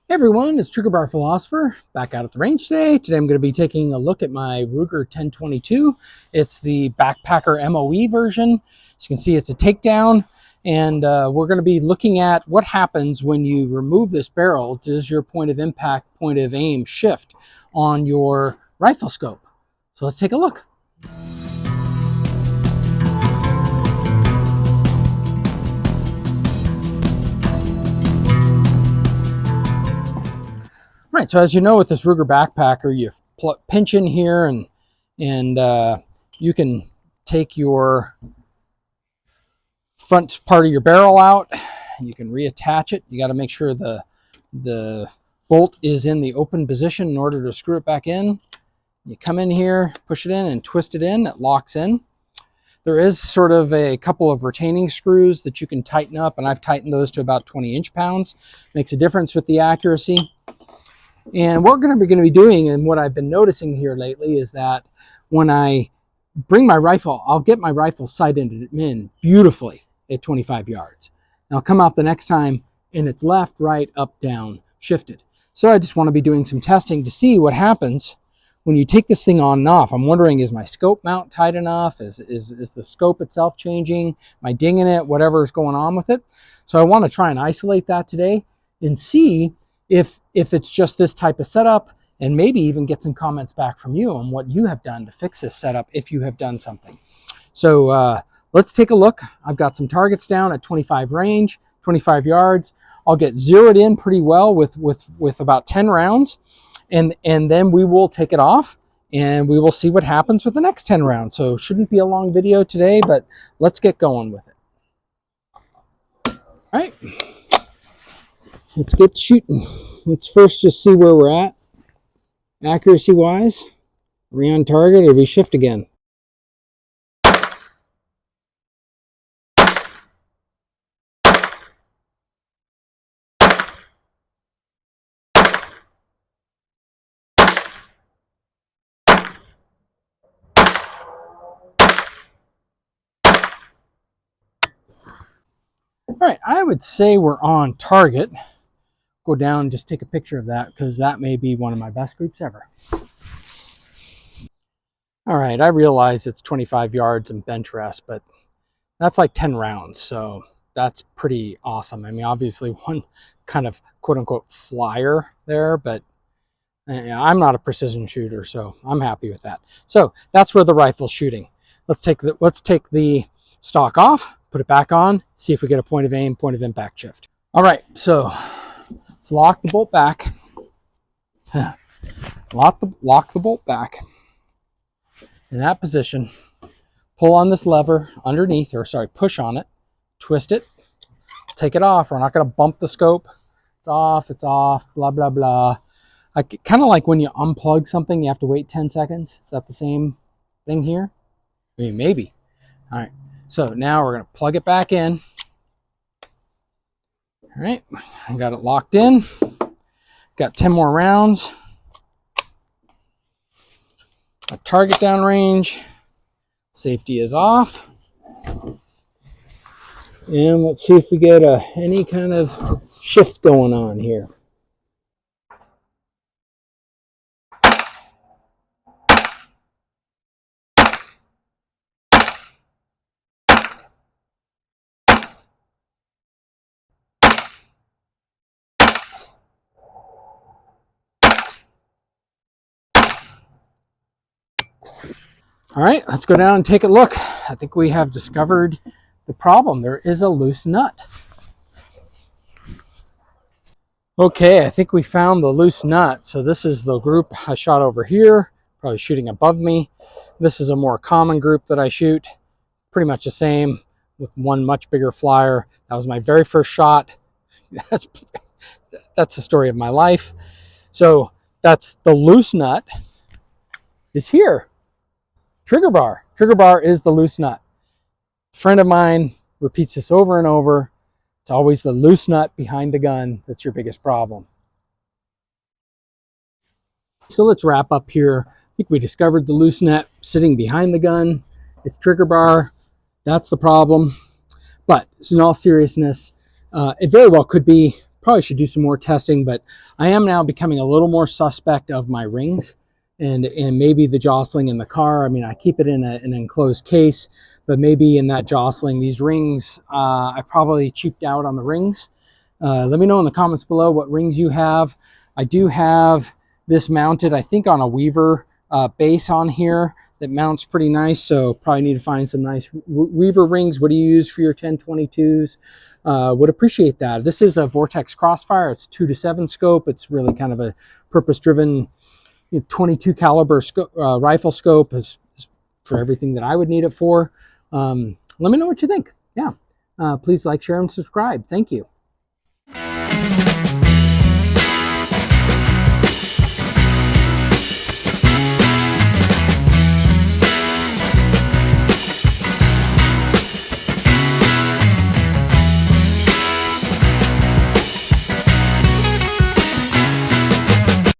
Hey everyone, it's Trigger Bar Philosopher back out at the range today. Today I'm going to be taking a look at my Ruger 1022. It's the Backpacker MOE version. As you can see, it's a takedown, and we're going to be looking at what happens when you remove this barrel. Does your point of impact, point of aim shift on your rifle scope? So let's take a look. Right, so as you know, with this Ruger Backpacker, you pinch in here and you can take your front part of your barrel out and you can reattach it. You got to make sure the bolt is in the open position in order to screw it back in. You come in here, push it in and twist it in, it locks in. There is sort of a couple of retaining screws that you can tighten up, and I've tightened those to about 20 inch-pounds. Makes a difference with the accuracy. And what we're going to be doing, and what I've been noticing here lately, is that when I bring my rifle, I'll get my rifle sighted in beautifully at 25 yards. And I'll come out the next time and it's left, right, up, down, shifted. So I just want to be doing some testing to see what happens when you take this thing on and off. I'm wondering, is my scope mount tight enough? Is the scope itself changing? Am I dinging it? Whatever is going on with it. So I want to try and isolate that today and see if it's just this type of setup, and maybe even get some comments back from you on what you have done to fix this setup if you have done something. So let's take a look. I've got some targets down at 25 range, 25 yards. I'll get zeroed in pretty well with about 10 rounds, and then we will take it off and we will see what happens with the next 10 rounds. So shouldn't be a long video today, but let's get going with it. All right. Let's get shooting. Let's first just see where we're at, accuracy-wise. Are we on target, or do we shift again? All right, I would say we're on target. Go down and just take a picture of that, because that may be one of my best groups ever. All right, I realize it's 25 yards and bench rest, but that's like 10 rounds, so that's pretty awesome. I mean, obviously one kind of quote-unquote flyer there, but I'm not a precision shooter, so I'm happy with that. So that's where the rifle's shooting. Let's take the stock off, put it back on, see if we get a point of aim, point of impact shift. All right, so let's lock the bolt back. Lock the bolt back. In that position, pull on this lever underneath, or sorry, push on it, twist it, take it off. We're not going to bump the scope. It's off, blah, blah, blah. Kind of like when you unplug something, you have to wait 10 seconds. Is that the same thing here? I mean, maybe. All right, so now we're going to plug it back in. All right, I got it locked in. Got 10 more rounds. A target downrange. Safety is off. And let's see if we get any kind of shift going on here. All right, let's go down and take a look. I think we have discovered the problem. There is a loose nut. Okay, I think we found the loose nut. So this is the group I shot over here, probably shooting above me. This is a more common group that I shoot. Pretty much the same, with one much bigger flyer. That was my very first shot. That's the story of my life. So that's the loose nut is here. Trigger bar. Trigger bar is the loose nut. A friend of mine repeats this over and over. It's always the loose nut behind the gun that's your biggest problem. So let's wrap up here. I think we discovered the loose nut sitting behind the gun. It's trigger bar. That's the problem. But in all seriousness, it very well could be probably should do some more testing, but I am now becoming a little more suspect of my rings and maybe the jostling in the car. I mean, I keep it in an enclosed case, but maybe in that jostling, these rings, I probably cheaped out on the rings. Let me know in the comments below what rings you have. I do have this mounted, I think, on a Weaver base on here that mounts pretty nice, so probably need to find some nice Weaver rings. What do you use for your 1022s? Would appreciate that. This is a Vortex Crossfire. It's 2-7 scope. It's really kind of a purpose-driven 22 caliber rifle scope is for everything that I would need it for. Let me know what you think. Yeah. Please like, share, and subscribe. Thank you.